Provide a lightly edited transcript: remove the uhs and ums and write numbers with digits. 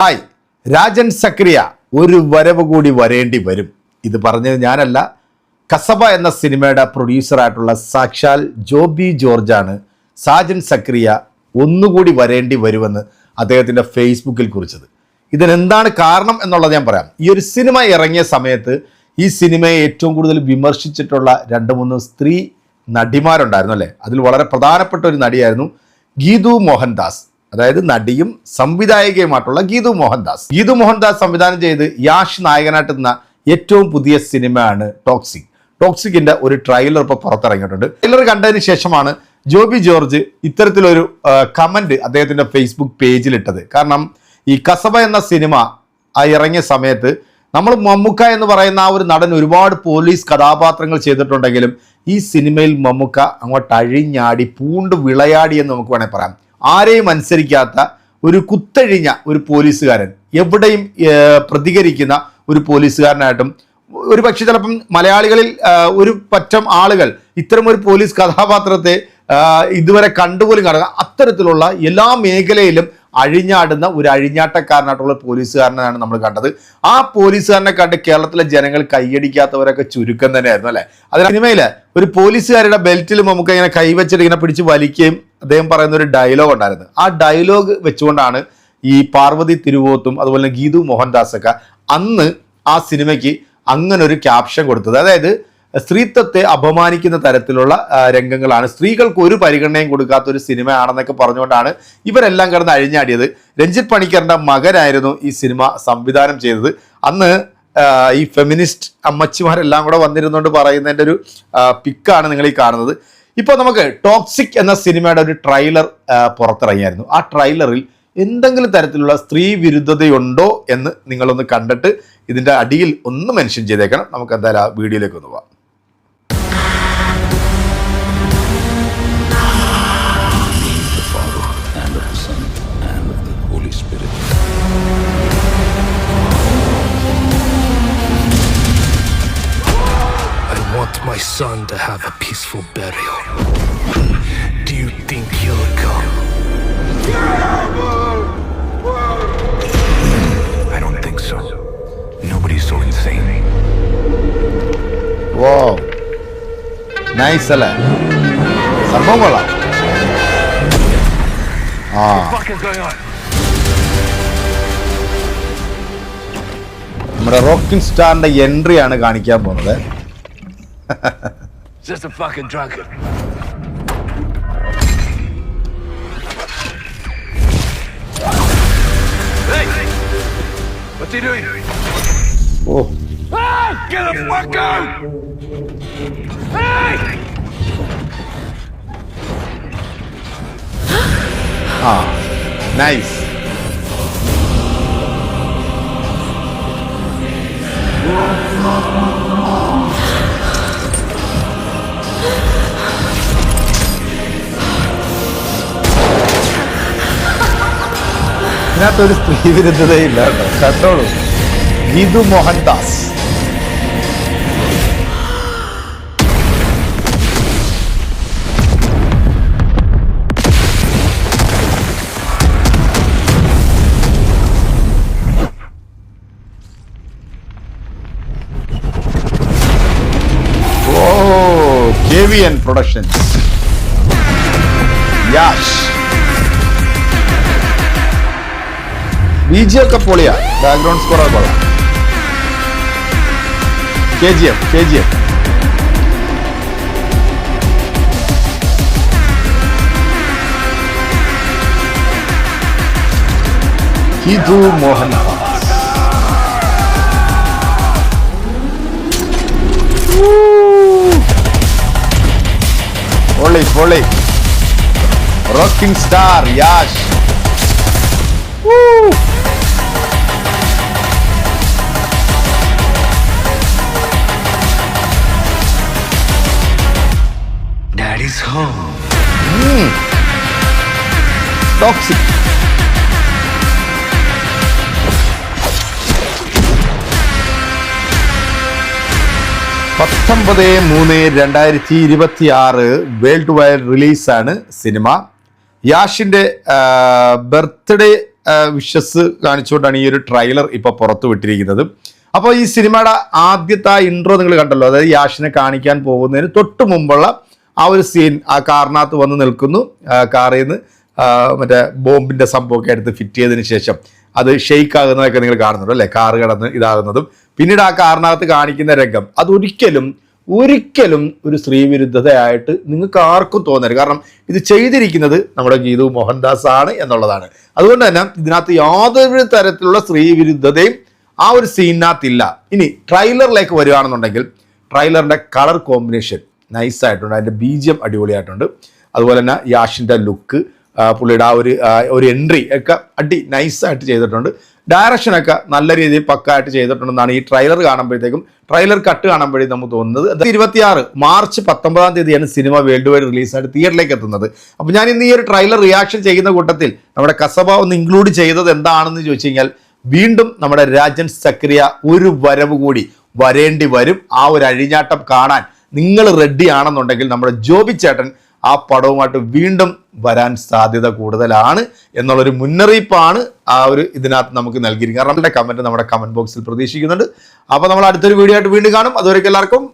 Hi, Rajan സക്രിയ ഒരു വരവ് കൂടി വരേണ്ടി വരും. ഇത് പറഞ്ഞത് ഞാനല്ല, കസബ എന്ന സിനിമയുടെ പ്രൊഡ്യൂസറായിട്ടുള്ള സാക്ഷാൽ ജോബി ജോർജാണ് സാജൻ സക്രിയ ഒന്നുകൂടി വരേണ്ടി വരുമെന്ന് അദ്ദേഹത്തിൻ്റെ ഫേസ്ബുക്കിൽ കുറിച്ചത്. ഇതിനെന്താണ് കാരണം എന്നുള്ളത് ഞാൻ പറയാം. ഈ ഒരു സിനിമ ഇറങ്ങിയ സമയത്ത് ഈ സിനിമയെ ഏറ്റവും കൂടുതൽ വിമർശിച്ചിട്ടുള്ള 2-3 സ്ത്രീ നടിമാരുണ്ടായിരുന്നു അല്ലേ. അതിൽ വളരെ പ്രധാനപ്പെട്ട ഒരു നടിയായിരുന്നു ഗീതു മോഹൻദാസ്, അതായത് നടിയും സംവിധായികയുമായിട്ടുള്ള ഗീതു മോഹൻദാസ്. ഗീതു മോഹൻദാസ് സംവിധാനം ചെയ്ത് യാഷ് നായകനായിട്ടുന്ന ഏറ്റവും പുതിയ സിനിമയാണ് ടോക്സിക്. ടോക്സിക്കിന്റെ ഒരു ട്രെയിലർ ഇപ്പോൾ പുറത്തിറങ്ങിയിട്ടുണ്ട്. ട്രെയിലർ കണ്ടതിന് ശേഷമാണ് ജോബി ജോർജ് ഇത്തരത്തിലൊരു കമന്റ് അദ്ദേഹത്തിന്റെ ഫേസ്ബുക്ക് പേജിലിട്ടത്. കാരണം ഈ കസബ എന്ന സിനിമ ഇറങ്ങിയ സമയത്ത് നമ്മൾ മമ്മൂക്ക എന്ന് പറയുന്ന ആ ഒരു നടൻ ഒരുപാട് പോലീസ് കഥാപാത്രങ്ങൾ ചെയ്തിട്ടുണ്ടെങ്കിലും ഈ സിനിമയിൽ മമ്മൂക്ക അങ്ങോട്ട് അഴിഞ്ഞാടി പൂണ്ട് വിളയാടി എന്ന് നമുക്ക് വേണമെങ്കിൽ പറയാം. ആരെയും അനുസരിക്കാത്ത ഒരു കുത്തഴിഞ്ഞ ഒരു പോലീസുകാരൻ, എവിടെയും പ്രതികരിക്കുന്ന ഒരു പോലീസുകാരനായിട്ടും ഒരു പക്ഷേ ചിലപ്പം മലയാളികളിൽ ഒരു പറ്റം ആളുകൾ ഇത്തരം ഒരു പോലീസ് കഥാപാത്രത്തെ ഇതുവരെ കണ്ടുപോലും കാണുക, അത്തരത്തിലുള്ള എല്ലാ മേഖലയിലും അഴിഞ്ഞാടുന്ന ഒരു അഴിഞ്ഞാട്ടക്കാരനായിട്ടുള്ള പോലീസുകാരനാണ് നമ്മൾ കണ്ടത്. ആ പോലീസുകാരനെ കണ്ട് കേരളത്തിലെ ജനങ്ങൾ കൈയടിക്കാത്തവരൊക്കെ ചുരുക്കം തന്നെയായിരുന്നു അല്ലേ. അതിന് സിനിമയിൽ ഒരു പോലീസുകാരുടെ ബെൽറ്റിൽ നമുക്ക് ഇങ്ങനെ കൈവച്ചിട്ട് ഇങ്ങനെ പിടിച്ച് വലിക്കുകയും അദ്ദേഹം പറയുന്ന ഒരു ഡയലോഗ് ഉണ്ടായിരുന്നു. ആ ഡയലോഗ് വെച്ചുകൊണ്ടാണ് ഈ പാർവതി തിരുവോത്തും അതുപോലെ ഗീതു മോഹൻദാസൊക്കെ അന്ന് ആ സിനിമയ്ക്ക് അങ്ങനെ ഒരു ക്യാപ്ഷൻ കൊടുത്തത്. അതായത് സ്ത്രീത്വത്തെ അപമാനിക്കുന്ന തരത്തിലുള്ള രംഗങ്ങളാണ്, സ്ത്രീകൾക്ക് ഒരു പരിഗണനയും കൊടുക്കാത്ത ഒരു സിനിമയാണെന്നൊക്കെ പറഞ്ഞുകൊണ്ടാണ് ഇവരെല്ലാം കിടന്ന് അഴിഞ്ഞാടിയത്. രഞ്ജിത്ത് പണിക്കറിന്റെ മകനായിരുന്നു ഈ സിനിമ സംവിധാനം ചെയ്തത്. അന്ന് ഈ ഫെമിനിസ്റ്റ് അമ്മച്ചിമാരെല്ലാം കൂടെ വന്നിരുന്നുകൊണ്ട് പറയുന്നതിൻ്റെ ഒരു പിക്കാണ് നിങ്ങൾ ഈ കാണുന്നത്. ഇപ്പോൾ നമുക്ക് ടോക്സിക് എന്ന സിനിമയുടെ ഒരു ട്രെയിലർ പുറത്തിറങ്ങിയായിരുന്നു. ആ ട്രെയിലറിൽ എന്തെങ്കിലും തരത്തിലുള്ള സ്ത്രീ വിരുദ്ധതയുണ്ടോ എന്ന് നിങ്ങളൊന്ന് കണ്ടിട്ട് ഇതിൻ്റെ അടിയിൽ ഒന്ന് മെൻഷൻ ചെയ്തേക്കണം. നമുക്ക് എന്തായാലും ആ വീഡിയോയിലേക്ക് ഒന്ന് പോവാം. My son to have a peaceful burial. Do you think he'll come? I don't think so. Nobody's so insane. Wow. Nice അല്ലേ? സംഭവം കൊള്ളാം. What the fuck is going on? നമ്മുടെ റോക്കിംഗ് സ്റ്റാറിന്റെ എൻട്രി ആണ് കാണിക്കാൻ പോകുന്നത്. Just a fucking drunkard. Hey! What's he doing? Oh. Hey! Get the fuck out! Hey! Nice. ഇതിനകത്തൊരു സ്ത്രീ വിരുദ്ധതയില്ല കേട്ടോ, കണ്ടോളൂ. ഗീതു മോഹൻദാസ്. KVN Productions. യാഷ്. ബിജിയൊക്കെ പൊളിയാ, ബാക്ക്ഗ്രൗണ്ട് സ്കോർ കൊള്ളാം. KGF ഗീതു മോഹൻദാസ്. പൊളി. Rocking star Yash. Daddy's home. Toxic. പത്തൊമ്പത് 3/2026 വേൾഡ് വൈഡ് റിലീസാണ് സിനിമ. യാഷിൻ്റെ ബർത്ത്ഡേ വിഷസ് കാണിച്ചുകൊണ്ടാണ് ഈ ഒരു ട്രെയിലർ ഇപ്പോൾ പുറത്തു വിട്ടിരിക്കുന്നത്. അപ്പോൾ ഈ സിനിമയുടെ ആദ്യത്തെ ആ ഇൻട്രോ നിങ്ങൾ കണ്ടല്ലോ, അതായത് യാഷിനെ കാണിക്കാൻ പോകുന്നതിന് തൊട്ട് മുമ്പുള്ള ആ ഒരു സീൻ, ആ കാറിനകത്ത് വന്ന് നിൽക്കുന്നു, കാറിൽ നിന്ന് മറ്റേ ബോംബിൻ്റെ സംഭവമൊക്കെ എടുത്ത് ഫിറ്റ് ചെയ്തതിന് ശേഷം അത് ഷെയ്ക്ക് ആകുന്നതൊക്കെ നിങ്ങൾ കാണുന്നുണ്ടോ അല്ലേ, കാറ് കടന്ന് ഇതാകുന്നതും. പിന്നീട് ആ കാറിനകത്ത് കാണിക്കുന്ന രംഗം അതൊരിക്കലും ഒരു സ്ത്രീവിരുദ്ധതയായിട്ട് നിങ്ങൾക്ക് ആർക്കും തോന്നരുത്. കാരണം ഇത് ചെയ്തിരിക്കുന്നത് നമ്മുടെ ഗീതു മോഹൻദാസ് ആണ് എന്നുള്ളതാണ്. അതുകൊണ്ട് തന്നെ ഇതിനകത്ത് യാതൊരു തരത്തിലുള്ള സ്ത്രീവിരുദ്ധതയും ആ ഒരു സീനിനകത്തില്ല. ഇനി ട്രെയിലറിലേക്ക് വരികയാണെന്നുണ്ടെങ്കിൽ ട്രെയിലറിൻ്റെ കളർ കോമ്പിനേഷൻ നൈസായിട്ടുണ്ട്, അതിൻ്റെ ബീജിയം അടിപൊളിയായിട്ടുണ്ട്. അതുപോലെ തന്നെ യാഷിൻ്റെ ലുക്ക്, പുള്ളിയുടെ ആ ഒരു എൻട്രി ഒക്കെ നൈസായിട്ട് ചെയ്തിട്ടുണ്ട്. ഡയറക്ഷനൊക്കെ നല്ല രീതിയിൽ പക്കായിട്ട് ചെയ്തിട്ടുണ്ടെന്നാണ് ഈ ട്രെയിലർ കാണുമ്പോഴത്തേക്കും, ട്രെയിലർ കട്ട് കാണുമ്പോഴേക്കും നമുക്ക് തോന്നുന്നത്. 26 മാർച്ച് 19 സിനിമ വേൾഡ് വൈഡ് റിലീസായിട്ട് തിയേറ്ററിലേക്ക് എത്തുന്നത്. അപ്പോൾ ഞാൻ ഇന്ന് ഈ ഒരു ട്രെയിലർ റിയാക്ഷൻ ചെയ്യുന്ന കൂട്ടത്തിൽ നമ്മുടെ കസബ ഒന്ന് ഇൻക്ലൂഡ് ചെയ്തത് എന്താണെന്ന് ചോദിച്ചു കഴിഞ്ഞാൽ, വീണ്ടും നമ്മുടെ രാജൻ സക്രിയ ഒരു വരവ് കൂടി വരേണ്ടി വരും. ആ ഒരു അഴിഞ്ഞാട്ടം കാണാൻ നിങ്ങൾ റെഡി ആണെന്നുണ്ടെങ്കിൽ നമ്മുടെ ജോബി ചേട്ടൻ ആ പടവുമായിട്ട് വീണ്ടും വരാൻ സാധ്യത കൂടുതലാണ് എന്നുള്ളൊരു മുന്നറിയിപ്പാണ് ആ ഒരു ഇതിനകത്ത് നമുക്ക് നൽകിയിരിക്കുന്നത്. കാരണം നമ്മുടെ കമൻറ്റ് നമ്മുടെ കമൻറ്റ് ബോക്സിൽ പ്രതീക്ഷിക്കുന്നുണ്ട്. അപ്പോൾ നമ്മൾ അടുത്തൊരു വീഡിയോ ആയിട്ട് വീണ്ടും കാണും. അതുവരെയ്ക്കും എല്ലാവർക്കും